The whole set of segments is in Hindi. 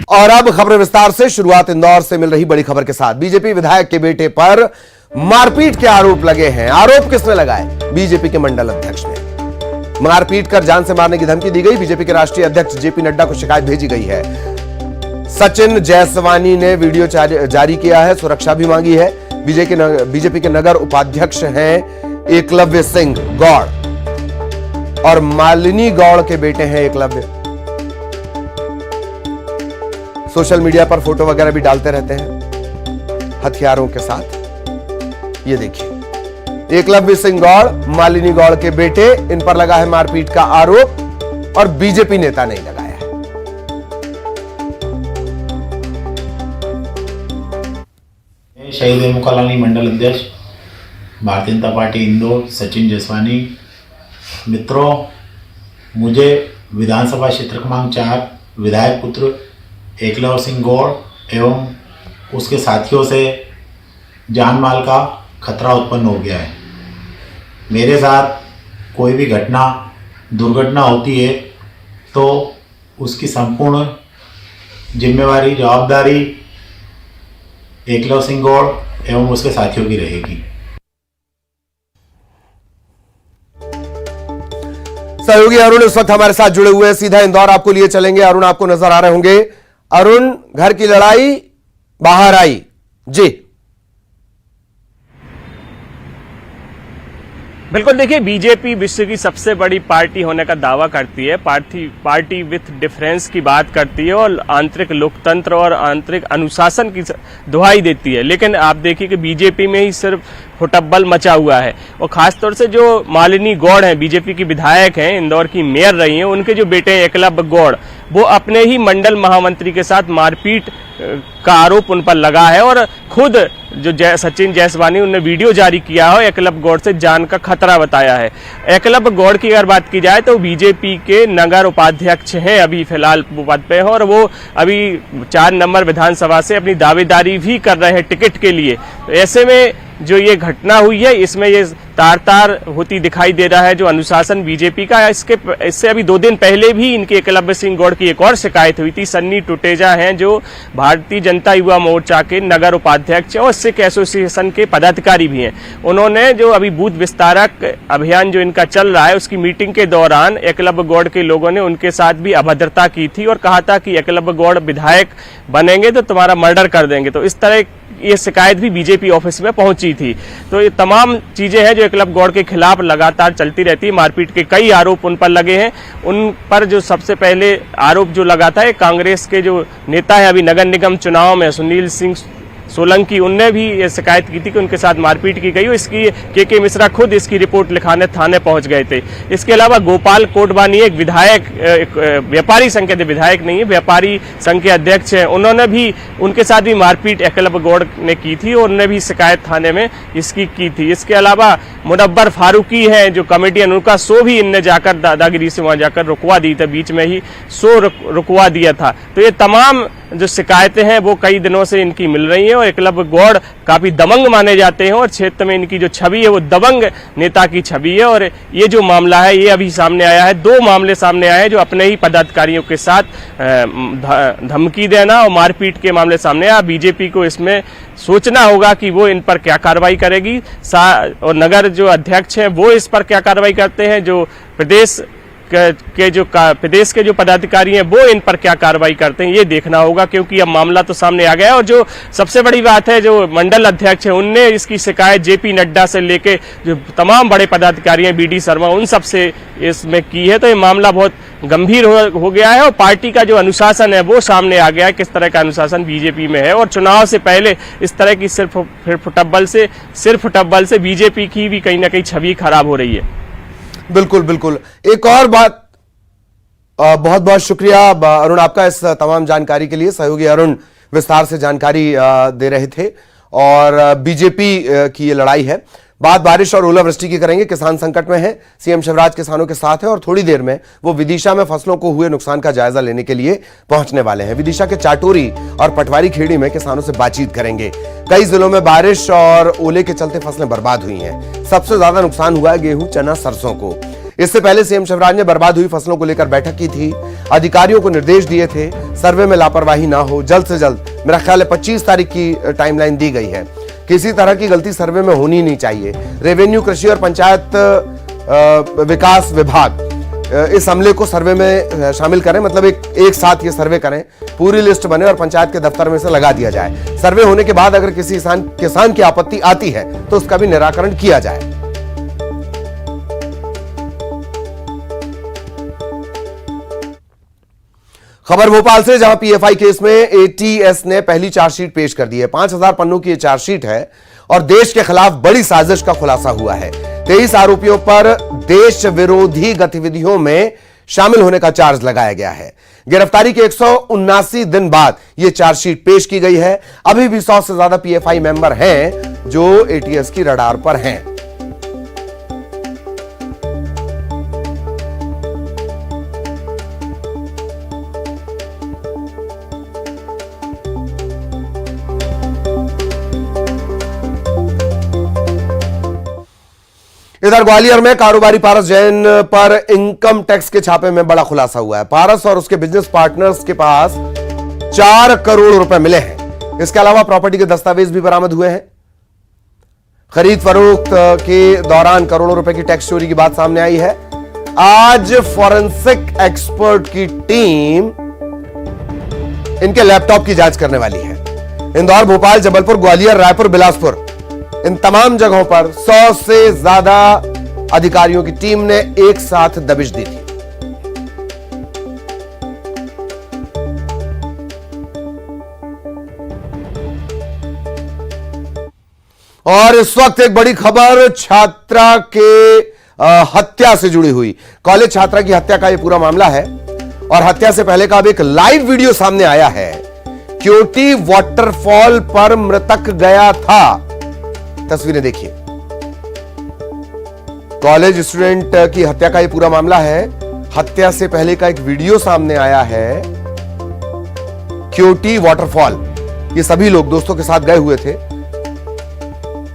और अब खबरें विस्तार से। शुरुआत इंदौर से मिल रही बड़ी खबर के साथ। बीजेपी विधायक के बेटे पर मारपीट के आरोप लगे हैं। आरोप किसने लगाए? बीजेपी के मंडल अध्यक्ष ने। मारपीट कर जान से मारने की धमकी दी गई। बीजेपी के राष्ट्रीय अध्यक्ष जेपी नड्डा को शिकायत भेजी गई है। सचिन जायसवानी ने वीडियो जारी किया है, सुरक्षा भी मांगी है। बीजेपी के नगर उपाध्यक्ष हैं एकलव्य सिंह गौड़ और मालिनी गौड़ के बेटे हैं एकलव्य। सोशल मीडिया पर फोटो वगैरह भी डालते रहते हैं हथियारों के साथ। ये देखिए, एकलव्य सिंह गौड़, मालिनी गौड़ के बेटे, इन पर लगा है मारपीट का आरोप और बीजेपी नेता नहीं लगाया है। शहीद मुकालानी मंडल अध्यक्ष भारतीय जनता पार्टी इंदौर सचिन जायसवानी। मित्रों, मुझे विधानसभा क्षेत्र क्रमांक 4 विधायक पुत्र एकलव्य सिंह गौड़ एवं उसके साथियों से जान माल का खतरा उत्पन्न हो गया है। मेरे साथ कोई भी घटना दुर्घटना होती है तो उसकी संपूर्ण जिम्मेवारी जवाबदारी एकलव्य सिंह गौड़ एवं उसके साथियों की रहेगी। सहयोगी अरुण इस वक्त हमारे साथ जुड़े हुए हैं, सीधा इंदौर आपको लिए चलेंगे। अरुण आपको नजर आ रहे होंगे। अरुण, घर की लड़ाई बाहर आई जी। बिल्कुल, देखिए, बीजेपी विश्व की सबसे बड़ी पार्टी होने का दावा करती है। पार्टी विथ डिफरेंस की बात करती है और आंतरिक लोकतंत्र और आंतरिक अनुशासन की दुहाई देती है। लेकिन आप देखिए कि बीजेपी में ही सिर्फ हुटब्बल मचा हुआ है। और खासतौर से जो मालिनी गौड़ हैं, बीजेपी की विधायक हैं, इंदौर की मेयर रही हैं, उनके जो बेटे एकलव्य गौड़, वो अपने ही मंडल महामंत्री के साथ मारपीट का आरोप उन पर लगा है। और खुद जो सचिन जायसवानी, उन्होंने वीडियो जारी किया है, एकलव्य गौड़ से जान का खतरा बताया है। एकलव्य गौड़ की अगर बात की जाए तो बीजेपी के नगर उपाध्यक्ष हैं, अभी फिलहाल पद पे हैं और वो अभी 4 नंबर विधानसभा से अपनी दावेदारी भी कर रहे हैं टिकट के लिए। तो ऐसे में जो ये घटना हुई है, इसमें ये तार होती दिखाई दे रहा है जो अनुशासन बीजेपी का है। इससे अभी 2 दिन पहले भी इनके एकलव्य सिंह गौड़ की एक और शिकायत हुई थी। सन्नी टुटेजा हैं जो भारतीय जनता युवा मोर्चा के नगर उपाध्यक्ष हैं और सिख एसोसिएशन के पदाधिकारी भी हैं। उन्होंने जो अभी बूथ विस्तारक अभियान जो इनका चल रहा है, उसकी मीटिंग के दौरान एकलव्य गौड़ के लोगों ने उनके साथ भी अभद्रता की थी और कहा था कि एकलव्य गौड़ विधायक बनेंगे तो तुम्हारा मर्डर कर देंगे। तो इस तरह ये शिकायत भी बीजेपी ऑफिस में पहुंची थी। तो ये तमाम चीजें हैं जो एकलव्य गौड़ के खिलाफ लगातार चलती रहती है। मारपीट के कई आरोप उन पर लगे हैं। उन पर जो सबसे पहले आरोप जो लगा था, कांग्रेस के जो नेता है अभी नगर निगम चुनाव में सुनील सिंह सोलंकी, उनने भी ये शिकायत की थी कि उनके साथ मारपीट की गई। इसकी के मिश्रा खुद इसकी रिपोर्ट लिखाने थाने पहुंच गए थे। इसके अलावा गोपाल कोटवानी, एक विधायक, एक व्यापारी संघ के विधायक नहीं है, व्यापारी संघ के अध्यक्ष हैं, उन्होंने भी, उनके साथ भी मारपीट एकलव्य गौड़ ने की थी और उन्होंने भी शिकायत थाने में इसकी की थी। इसके अलावा मुनव्वर फारूकी है जो कमेटियन, उनका शो भी इनने जाकर दादागिरी से वहां जाकर रुकवा दी था, बीच में ही शो रुकवा दिया था। तो ये तमाम जो शिकायतें हैं वो कई दिनों से इनकी मिल रही हैं और एकलव्य गौड़ काफी दबंग माने जाते हैं और क्षेत्र में इनकी जो छवि है वो दबंग नेता की छवि है। और ये जो मामला है ये अभी सामने आया है, 2 मामले सामने आए हैं जो अपने ही पदाधिकारियों के साथ धमकी देना और मारपीट के मामले सामने आया। बीजेपी को इसमें सोचना होगा कि वो इन पर क्या कार्रवाई करेगी और नगर जो अध्यक्ष हैं वो इस पर क्या कार्रवाई करते हैं, जो प्रदेश के जो पदाधिकारी हैं वो इन पर क्या कार्रवाई करते हैं, ये देखना होगा। क्योंकि अब मामला तो सामने आ गया है और जो सबसे बड़ी बात है, जो मंडल अध्यक्ष है उनने इसकी शिकायत जेपी नड्डा से लेके जो तमाम बड़े पदाधिकारी हैं, बीडी शर्मा, उन सब से इसमें की है। तो ये मामला बहुत गंभीर हो गया है और पार्टी का जो अनुशासन है वो सामने आ गया है, किस तरह का अनुशासन बीजेपी में है। और चुनाव से पहले इस तरह की सिर्फ हुटब्बल से बीजेपी की भी कहीं ना कहीं छवि खराब हो रही है। बिल्कुल बिल्कुल। एक और बात, बहुत बहुत शुक्रिया अरुण आपका इस तमाम जानकारी के लिए। सहयोगी अरुण विस्तार से जानकारी दे रहे थे। और बीजेपी की ये लड़ाई है। बात बारिश और ओलावृष्टि की करेंगे। किसान संकट में है, सीएम शिवराज किसानों के साथ है और थोड़ी देर में वो विदिशा में फसलों को हुए नुकसान का जायजा लेने के लिए पहुंचने वाले हैं। विदिशा के चाटोरी और पटवारी खेड़ी में किसानों से बातचीत करेंगे। कई जिलों में बारिश और ओले के चलते फसलें बर्बाद हुई हैं। सबसे ज्यादा नुकसान हुआ है गेहूं, चना, सरसों को। इससे पहले सीएम शिवराज ने बर्बाद हुई फसलों को लेकर बैठक की थी, अधिकारियों को निर्देश दिए थे सर्वे में लापरवाही ना हो, जल्द से जल्द, मेरा ख्याल है 25 तारीख की टाइमलाइन दी गई है। किसी तरह की गलती सर्वे में होनी नहीं चाहिए। रेवेन्यू, कृषि और पंचायत विकास विभाग इस अमले को सर्वे में शामिल करें, मतलब एक साथ ये सर्वे करें, पूरी लिस्ट बने और पंचायत के दफ्तर में से लगा दिया जाए। सर्वे होने के बाद अगर किसी किसान की आपत्ति आती है तो उसका भी निराकरण किया जाए। खबर भोपाल से, जहां पीएफआई केस में एटीएस ने पहली चार्जशीट पेश कर दी है। 5000 पन्नों की यह चार्जशीट है और देश के खिलाफ बड़ी साजिश का खुलासा हुआ है। 23 आरोपियों पर देश विरोधी गतिविधियों में शामिल होने का चार्ज लगाया गया है। गिरफ्तारी के 179 दिन बाद यह चार्जशीट पेश की गई है। अभी भी 100 से ज्यादा पीएफआई मेंबर हैं जो एटीएस की रडार पर हैं। इधर ग्वालियर में कारोबारी पारस जैन पर इनकम टैक्स के छापे में बड़ा खुलासा हुआ है। पारस और उसके बिजनेस पार्टनर्स के पास 4 करोड़ रुपए मिले हैं। इसके अलावा प्रॉपर्टी के दस्तावेज भी बरामद हुए हैं। खरीद फरोख्त के दौरान करोड़ों रुपए की टैक्स चोरी की बात सामने आई है। आज फॉरेंसिक एक्सपर्ट की टीम इनके लैपटॉप की जांच करने वाली है। इंदौर, भोपाल, जबलपुर, ग्वालियर, रायपुर, बिलासपुर, इन तमाम जगहों पर 100 से ज्यादा अधिकारियों की टीम ने एक साथ दबिश दी थी। और इस वक्त एक बड़ी खबर छात्रा के हत्या से जुड़ी हुई। कॉलेज छात्रा की हत्या का यह पूरा मामला है और हत्या से पहले का अब एक लाइव वीडियो सामने आया है। क्योटी वाटरफॉल पर मृतक गया था। तस्वीरें देखिए। कॉलेज स्टूडेंट की हत्या का यह पूरा मामला है। हत्या से पहले का एक वीडियो सामने आया है। क्योटी वाटरफॉल, ये सभी लोग दोस्तों के साथ गए हुए थे।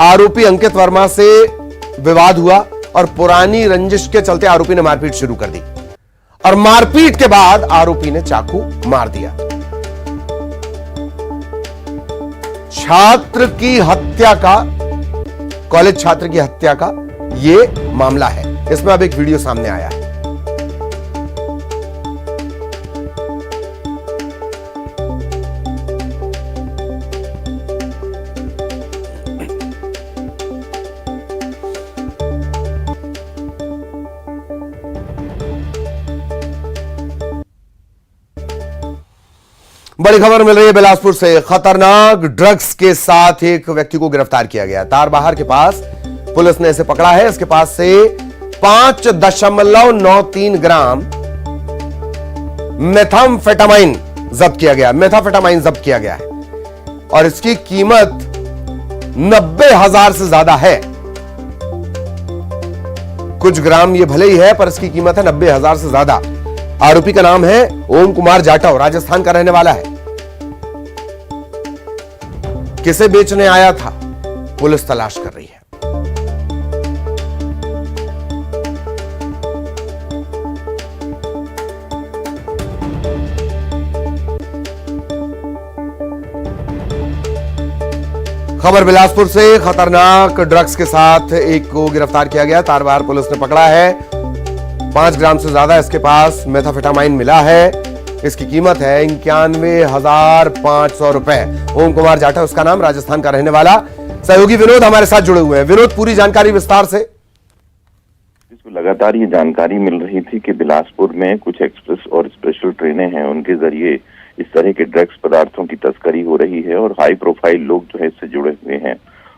आरोपी अंकित वर्मा से विवाद हुआ और पुरानी रंजिश के चलते आरोपी ने मारपीट शुरू कर दी और मारपीट के बाद आरोपी ने चाकू मार दिया। छात्र की हत्या का, कॉलेज छात्र की हत्या का यह मामला है। इसमें अब एक वीडियो सामने आया है। बड़ी खबर मिल रही है बिलासपुर से। खतरनाक ड्रग्स के साथ एक व्यक्ति को गिरफ्तार किया गया। तारबहार के पास पुलिस ने इसे पकड़ा है। इसके पास से 5.93 ग्राम मेथाम्फेटामाइन जब्त किया गया। मेथाम्फेटामाइन जब्त किया गया है और इसकी कीमत 90,000 से ज्यादा है। कुछ ग्राम ये भले ही है पर इसकी कीमत है 90,000 से ज्यादा। आरोपी का नाम है ओम कुमार जाटव, राजस्थान का रहने वाला है। किसे बेचने आया था, पुलिस तलाश कर रही है। खबर बिलासपुर से। खतरनाक ड्रग्स के साथ एक को गिरफ्तार किया गया। तारबहार पुलिस ने पकड़ा है। 5 ग्राम से ज्यादा इसके पास मेथाम्फेटामाइन मिला है। इसकी कीमत है 91,500 रुपए। ओम कुमार जाटव उसका नाम, राजस्थान का रहने वाला। सहयोगी विनोद हमारे साथ जुड़े हुए हैं। विनोद, पूरी जानकारी विस्तार से। लगातार ये जानकारी मिल रही थी कि बिलासपुर में कुछ एक्सप्रेस और स्पेशल ट्रेनें हैं, उनके जरिए इस तरह के ड्रग्स पदार्थों की तस्करी हो रही है और हाई प्रोफाइल लोग जो है इससे जुड़े हुए हैं।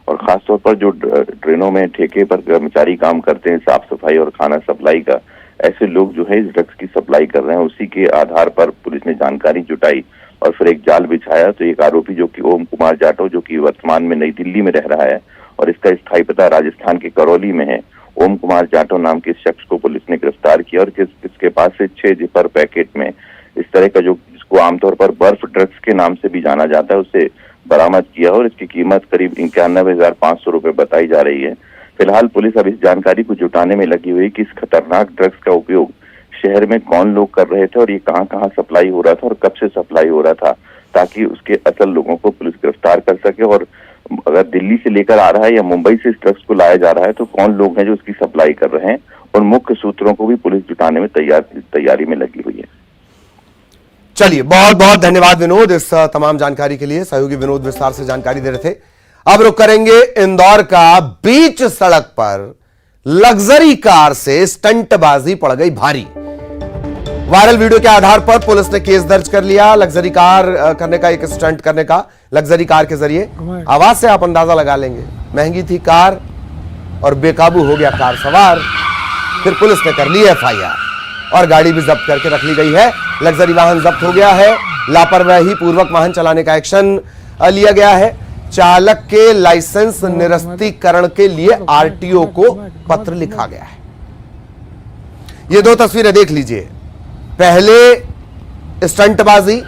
और खासतौर पर जो ट्रेनों में ठेके पर कर्मचारी काम करते हैं, साफ सफाई और खाना सप्लाई का, ऐसे लोग जो है इस ड्रग्स की सप्लाई कर रहे हैं। उसी के आधार पर पुलिस ने जानकारी जुटाई और फिर एक जाल बिछाया। तो एक आरोपी जो कि ओम कुमार जाटव, जो कि वर्तमान में नई दिल्ली में रह रहा है और इसका स्थायी पता राजस्थान के करौली में है, ओम कुमार जाटव नाम के शख्स को पुलिस ने गिरफ्तार किया और इसके पास से 6 जिपर पैकेट में इस तरह का, जो जिसको आमतौर पर बर्फ ड्रग्स के नाम से भी जाना जाता है, उसे बरामद किया और इसकी कीमत करीब 91,500 रुपए बताई जा रही है। फिलहाल पुलिस अब इस जानकारी को जुटाने में लगी हुई कि इस खतरनाक ड्रग्स का उपयोग शहर में कौन लोग कर रहे थे और ये कहां कहां सप्लाई हो रहा था और कब से सप्लाई हो रहा था, ताकि उसके असल लोगों को पुलिस गिरफ्तार कर सके। और अगर दिल्ली से लेकर आ रहा है या मुंबई से इस ड्रग्स को लाया जा रहा है तो कौन लोग हैं जो उसकी सप्लाई कर रहे हैं, और मुख्य सूत्रों को भी पुलिस जुटाने में तैयारी में लगी हुई है। चलिए, बहुत बहुत धन्यवाद विनोद इस तमाम जानकारी के लिए। सहयोगी विनोद विस्तार से जानकारी दे रहे थे। अब रुक करेंगे इंदौर का। बीच सड़क पर लग्जरी कार से स्टंटबाजी पड़ गई भारी। वायरल वीडियो के आधार पर पुलिस ने केस दर्ज कर लिया। लग्जरी कार करने का, एक स्टंट करने का लग्जरी कार के जरिए। आवाज से आप अंदाजा लगा लेंगे, महंगी थी कार और बेकाबू हो गया कार सवार। फिर पुलिस ने कर ली एफआईआर और गाड़ी भी जब्त करके रख ली गई है। लग्जरी वाहन जब्त हो गया है। लापरवाही पूर्वक वाहन चलाने का एक्शन लिया गया है। चालक के लाइसेंस निरस्तीकरण के लिए आरटीओ को पत्र लिखा गया है। ये दो तस्वीरें देख लीजिए, पहले स्टंटबाजी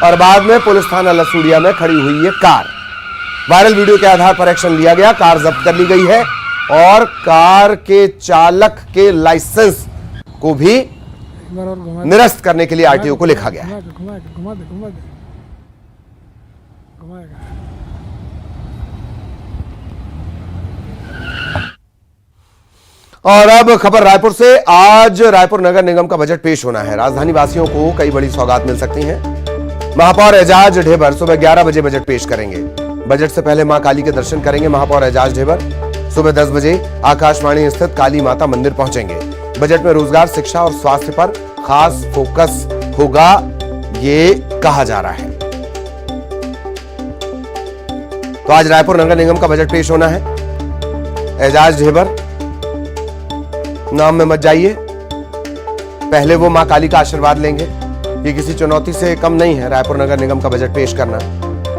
और बाद में पुलिस थाना लसूड़िया में खड़ी हुई है कार। वायरल वीडियो के आधार पर एक्शन लिया गया, कार जब्त कर ली गई है और कार के चालक के लाइसेंस को भी निरस्त करने के लिए आरटीओ को लिखा गया है। और अब खबर रायपुर से। आज रायपुर नगर निगम का बजट पेश होना है। राजधानी वासियों को कई बड़ी सौगात मिल सकती हैं। महापौर एजाज ढेबर सुबह 11 बजे बजट पेश करेंगे। बजट से पहले मां काली के दर्शन करेंगे महापौर एजाज ढेबर। सुबह 10 बजे आकाशवाणी स्थित काली माता मंदिर पहुंचेंगे। बजट में रोजगार, शिक्षा और स्वास्थ्य पर खास फोकस होगा, ये कहा जा रहा है। तो आज रायपुर नगर निगम का बजट पेश होना है। एजाज ढेबर नाम में मत जाइए, पहले वो मां काली का आशीर्वाद लेंगे। ये किसी चुनौती से कम नहीं है रायपुर नगर निगम का बजट पेश करना।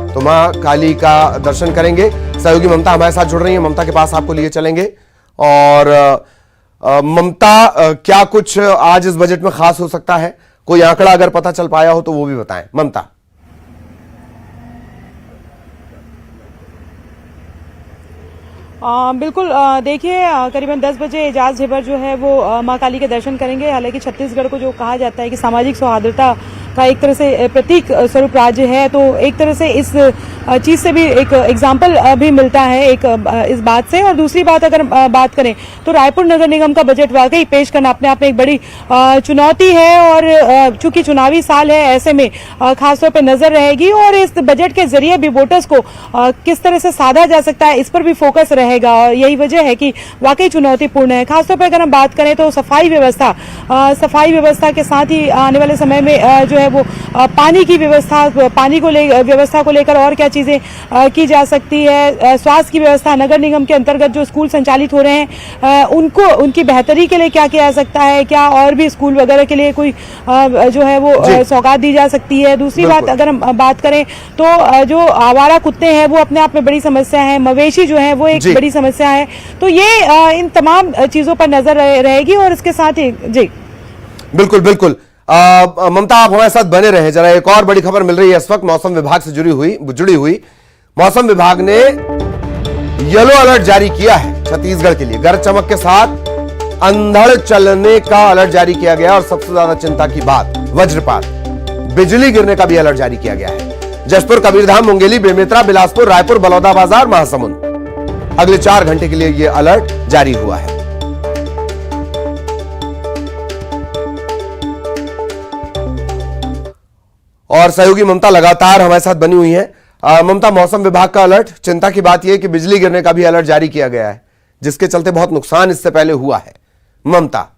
तो मां काली का दर्शन करेंगे। सहयोगी ममता हमारे साथ जुड़ रही है, ममता के पास आपको लिए चलेंगे। और ममता, क्या कुछ आज इस बजट में खास हो सकता है? कोई आंकड़ा अगर पता चल पाया हो तो वो भी बताएं ममता। बिल्कुल, देखिए करीबन 10 बजे एजाज ढेबर जो है वो मां काली के दर्शन करेंगे। हालांकि छत्तीसगढ़ को जो कहा जाता है कि सामाजिक सौहार्दता का एक तरह से प्रतीक स्वरूप राज्य है, तो एक तरह से इस चीज से भी एक एग्जाम्पल भी मिलता है एक इस बात से। और दूसरी बात अगर बात करें तो रायपुर नगर निगम का बजट वाकई पेश करना अपने आप में एक बड़ी चुनौती है। और चूंकि चुनावी साल है, ऐसे में खासतौर पर नजर रहेगी और इस बजट के जरिए भी वोटर्स को किस तरह से साधा जा सकता है, इस पर भी फोकस रहेगा। और यही वजह है कि वाकई चुनौतीपूर्ण है। खासतौर पर अगर हम बात करें तो सफाई व्यवस्था के साथ ही आने वाले समय में जो है वो पानी की व्यवस्था, व्यवस्था को लेकर और क्या चीजें की जा सकती है। स्वास्थ्य की व्यवस्था, नगर निगम के अंतर्गत जो स्कूल संचालित हो रहे हैं उनकी बेहतरी के लिए क्या किया जा सकता है, क्या और भी स्कूल वगैरह के लिए कोई जो है वो सौगात दी जा सकती है। दूसरी बात अगर हम बात करें तो जो आवारा कुत्ते हैं वो अपने आप में बड़ी समस्या है, मवेशी जो है वो एक बड़ी समस्या है। तो ये इन तमाम चीजों पर नजर रहेगी। और इसके साथ ही जी बिल्कुल बिल्कुल ममता, आप हमारे साथ बने रहे। जरा एक और बड़ी खबर मिल रही है इस वक्त मौसम विभाग से जुड़ी हुई। मौसम विभाग ने येलो अलर्ट जारी किया है छत्तीसगढ़ के लिए। गरज चमक के साथ अंधड़ चलने का अलर्ट जारी किया गया और सबसे ज्यादा चिंता की बात वज्रपात, बिजली गिरने का भी अलर्ट जारी किया गया है। जशपुर, कबीरधाम, मुंगेली, बेमेतरा, बिलासपुर, रायपुर, बलौदाबाजार, महासमुंद, अगले 4 घंटे के लिए यह अलर्ट जारी हुआ है। और सहयोगी ममता लगातार हमारे साथ बनी हुई है। ममता, मौसम विभाग का अलर्ट, चिंता की बात यह है कि बिजली गिरने का भी अलर्ट जारी किया गया है, जिसके चलते बहुत नुकसान इससे पहले हुआ है। ममता,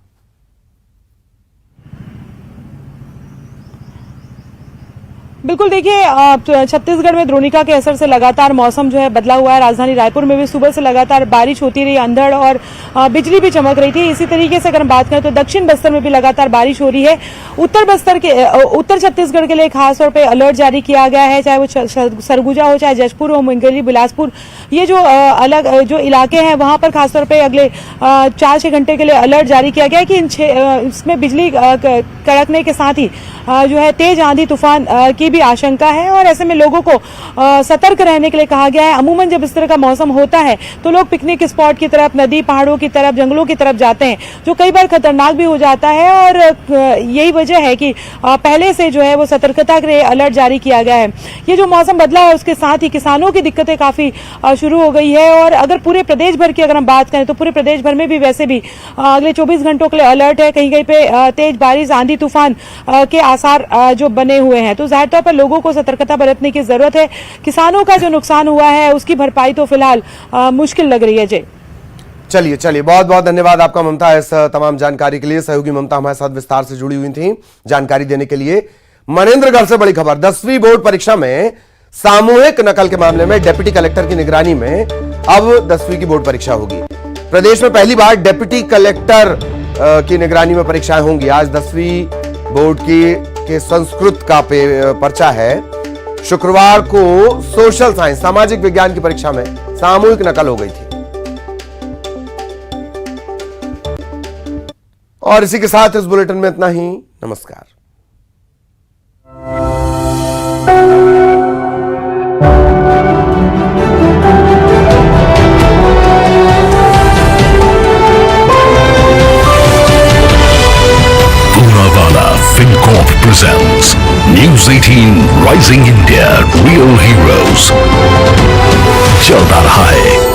बिल्कुल, देखिए छत्तीसगढ़ में द्रोणिका के असर से लगातार मौसम जो है बदला हुआ है। राजधानी रायपुर में भी सुबह से लगातार बारिश होती रही, अंधड़ और बिजली भी चमक रही थी। इसी तरीके से अगर हम बात करें तो दक्षिण बस्तर में भी लगातार बारिश हो रही है। उत्तर छत्तीसगढ़ के लिए खासतौर पर अलर्ट जारी किया गया है, चाहे वो सरगुजा हो, चाहे जशपुर हो, मुंगेली, बिलासपुर, ये जो अलग जो इलाके हैं वहां पर खासतौर पर अगले 4-6 घंटे के लिए अलर्ट जारी किया गया है कि इसमें बिजली कड़कने के साथ ही जो है तेज आंधी तूफान की भी आशंका है और ऐसे में लोगों को सतर्क रहने के लिए कहा गया है। अमूमन जब इस तरह का मौसम होता है तो लोग पिकनिक स्पॉट की तरफ, नदी पहाड़ों की तरफ, जंगलों की तरफ जाते हैं, जो कई बार खतरनाक भी हो जाता है और यही वजह है कि पहले से जो है वो सतर्कता के लिए अलर्ट जारी किया गया है। ये जो मौसम बदला है उसके साथ ही किसानों की दिक्कतें काफी शुरू हो गई है और अगर पूरे प्रदेश भर की अगर हम बात करें तो पूरे प्रदेश भर में भी वैसे भी अगले 24 घंटों के लिए अलर्ट है। कहीं कहीं पे तेज बारिश, आंधी तूफान के आसार जो बने हुए हैं, तो जाहिर तौर पर लोगों को सतर्कता बरतने की जरूरत है। किसानों का जो नुकसान हुआ है उसकी भरपाई तो फिलहाल मुश्किल लग रही है। जय, चलिए बहुत बहुत धन्यवाद आपका ममता, इस तमाम जानकारी के लिए। सहयोगी ममता हमारे साथ विस्तार से जुड़ी हुई थी जानकारी देने के लिए। मनेंद्रगढ़ से बड़ी खबर, 10वीं बोर्ड परीक्षा में सामूहिक नकल के मामले में डिप्टी कलेक्टर की निगरानी में अब 10वीं की बोर्ड परीक्षा होगी। प्रदेश में पहली बार डिप्टी कलेक्टर की निगरानी में परीक्षाएं होंगी। आज 10वीं बोर्ड के संस्कृत का पर्चा है। शुक्रवार को सोशल साइंस, सामाजिक विज्ञान की परीक्षा में सामूहिक नकल हो गई थी। और इसी के साथ इस बुलेटिन में इतना ही। नमस्कार। FinCorp presents News 18 Rising India Real Heroes। चलता रहा है